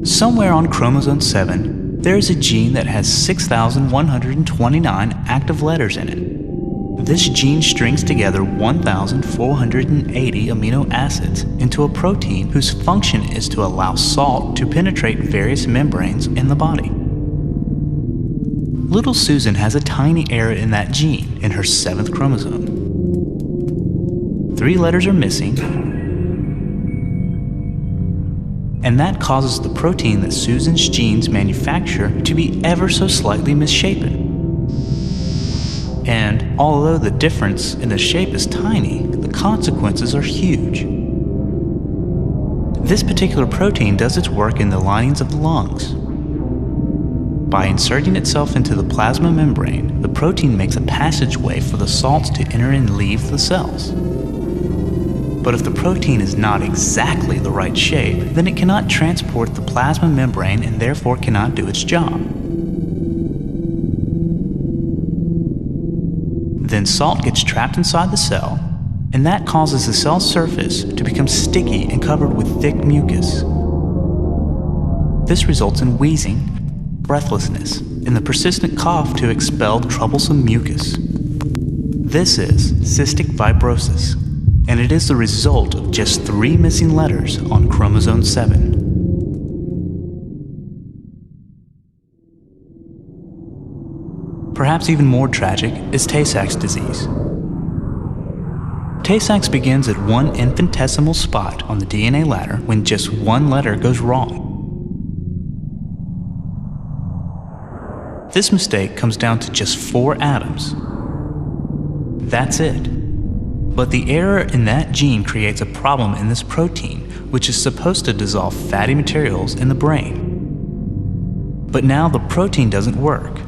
Somewhere on chromosome 7, there is a gene that has 6,129 active letters in it. This gene strings together 1,480 amino acids into a protein whose function is to allow salt to penetrate various membranes in the body. Little Susan has a tiny error in that gene in her 7th chromosome. 3 letters are missing, and that causes the protein that Susan's genes manufacture to be ever so slightly misshapen. And although the difference in the shape is tiny, the consequences are huge. This particular protein does its work in the linings of the lungs. By inserting itself into the plasma membrane, the protein makes a passageway for the salts to enter and leave the cells. But if the protein is not exactly the right shape, then it cannot transport the plasma membrane and therefore cannot do its job. Then salt gets trapped inside the cell, and that causes the cell surface to become sticky and covered with thick mucus. This results in wheezing, breathlessness, and the persistent cough to expel troublesome mucus. This is cystic fibrosis, and it is the result of just 3 missing letters on chromosome 7. Perhaps even more tragic is Tay-Sachs disease. Tay-Sachs begins at one infinitesimal spot on the DNA ladder when just 1 letter goes wrong. This mistake comes down to just 4 atoms. That's it. But the error in that gene creates a problem in this protein, which is supposed to dissolve fatty materials in the brain. But now the protein doesn't work.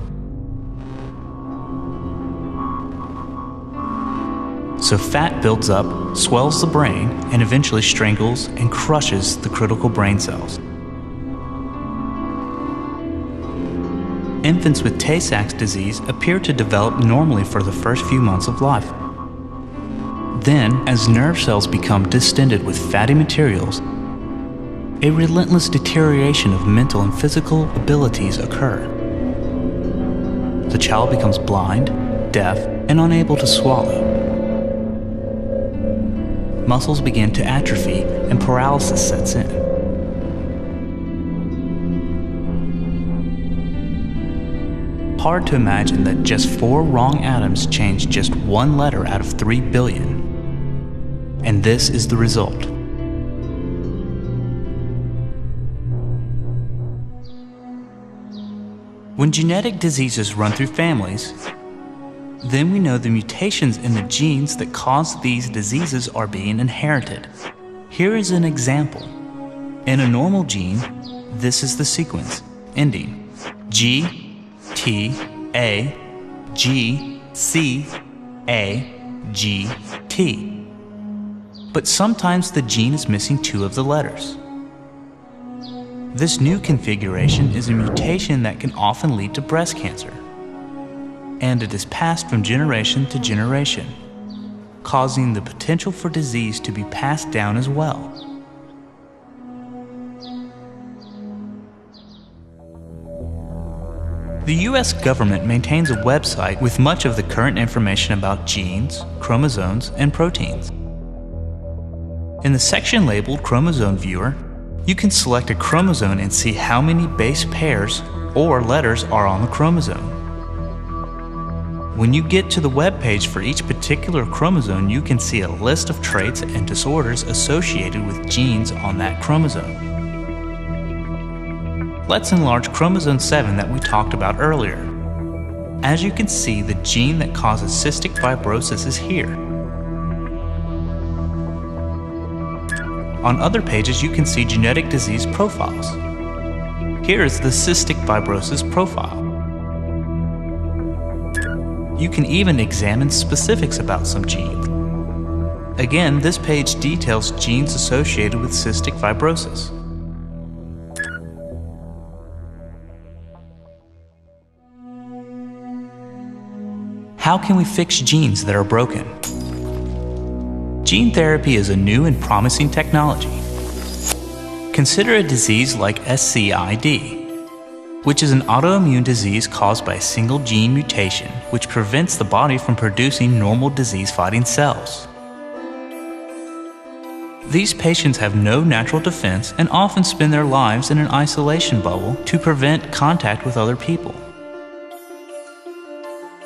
So fat builds up, swells the brain, and eventually strangles and crushes the critical brain cells. Infants with Tay-Sachs disease appear to develop normally for the first few months of life. Then, as nerve cells become distended with fatty materials, a relentless deterioration of mental and physical abilities occur. The child becomes blind, deaf, and unable to swallow. Muscles begin to atrophy and paralysis sets in. Hard to imagine that just 4 wrong atoms change just 1 letter out of 3 billion. And this is the result. When genetic diseases run through families, then we know the mutations in the genes that cause these diseases are being inherited. Here is an example. In a normal gene, this is the sequence, ending G, T, A, G, C, A, G, T. But sometimes the gene is missing 2 of the letters. This new configuration is a mutation that can often lead to breast cancer, and it is passed from generation to generation, causing the potential for disease to be passed down as well. The US government maintains a website with much of the current information about genes, chromosomes, and proteins. In the section labeled Chromosome Viewer, you can select a chromosome and see how many base pairs or letters are on the chromosome. When you get to the web page for each particular chromosome, you can see a list of traits and disorders associated with genes on that chromosome. Let's enlarge chromosome 7 that we talked about earlier. As you can see, the gene that causes cystic fibrosis is here. On other pages, you can see genetic disease profiles. Here is the cystic fibrosis profile. You can even examine specifics about some genes. Again, this page details genes associated with cystic fibrosis. How can we fix genes that are broken? Gene therapy is a new and promising technology. Consider a disease like SCID, which is an autoimmune disease caused by a single gene mutation which prevents the body from producing normal disease-fighting cells. These patients have no natural defense and often spend their lives in an isolation bubble to prevent contact with other people.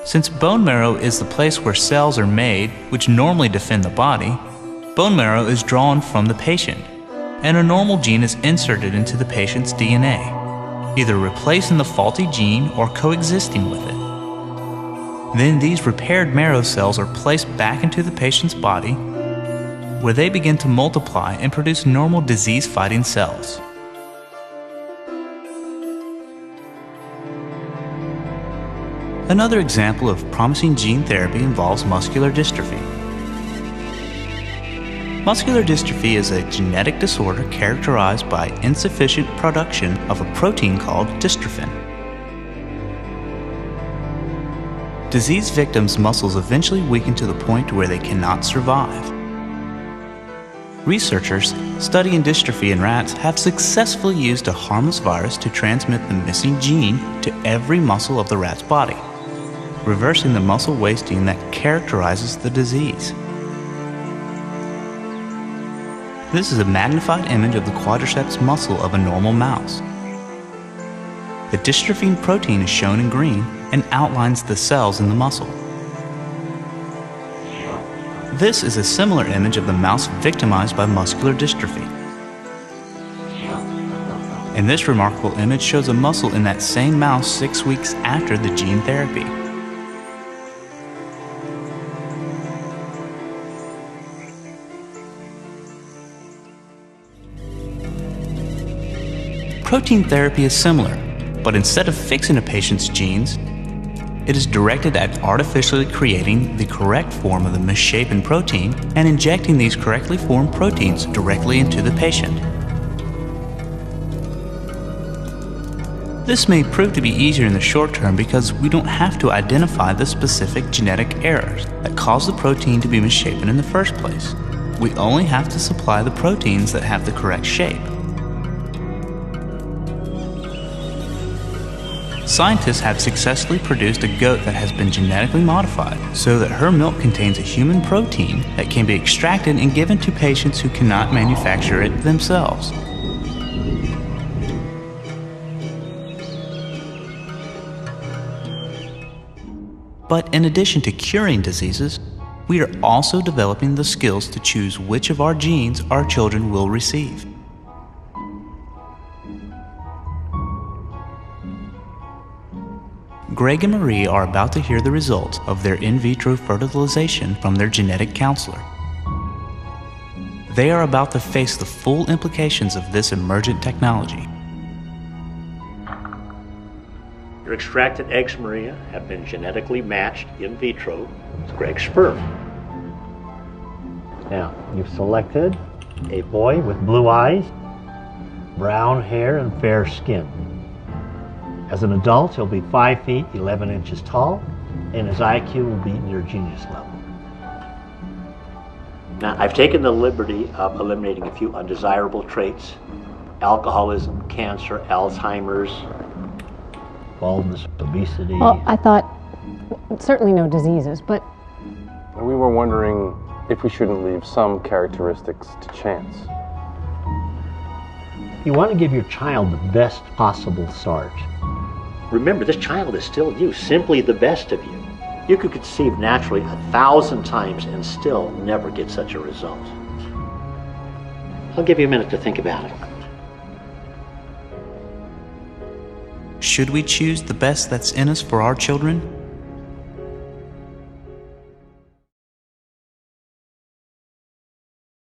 Since bone marrow is the place where cells are made which normally defend the body, bone marrow is drawn from the patient, and a normal gene is inserted into the patient's DNA, either replacing the faulty gene or coexisting with it. Then these repaired marrow cells are placed back into the patient's body, where they begin to multiply and produce normal disease-fighting cells. Another example of promising gene therapy involves muscular dystrophy. Muscular dystrophy is a genetic disorder characterized by insufficient production of a protein called dystrophin. Disease victims' muscles eventually weaken to the point where they cannot survive. Researchers studying dystrophy in rats have successfully used a harmless virus to transmit the missing gene to every muscle of the rat's body, reversing the muscle wasting that characterizes the disease. This is a magnified image of the quadriceps muscle of a normal mouse. The dystrophin protein is shown in green and outlines the cells in the muscle. This is a similar image of the mouse victimized by muscular dystrophy. And this remarkable image shows a muscle in that same mouse 6 weeks after the gene therapy. Protein therapy is similar, but instead of fixing a patient's genes, it is directed at artificially creating the correct form of the misshapen protein and injecting these correctly formed proteins directly into the patient. This may prove to be easier in the short term because we don't have to identify the specific genetic errors that cause the protein to be misshapen in the first place. We only have to supply the proteins that have the correct shape. Scientists have successfully produced a goat that has been genetically modified so that her milk contains a human protein that can be extracted and given to patients who cannot manufacture it themselves. But in addition to curing diseases, we are also developing the skills to choose which of our genes our children will receive. Greg and Marie are about to hear the results of their in vitro fertilization from their genetic counselor. They are about to face the full implications of this emergent technology. Your extracted eggs, Maria, have been genetically matched in vitro with Greg's sperm. Now, you've selected a boy with blue eyes, brown hair, and fair skin. As an adult, he'll be 5 feet 11 inches tall, and his IQ will be near genius level. Now, I've taken the liberty of eliminating a few undesirable traits: alcoholism, cancer, Alzheimer's, baldness, obesity. Well, I thought certainly no diseases, but we were wondering if we shouldn't leave some characteristics to chance. You want to give your child the best possible start. Remember, this child is still you, simply the best of you. You could conceive naturally 1,000 times and still never get such a result. I'll give you a minute to think about it. Should we choose the best that's in us for our children?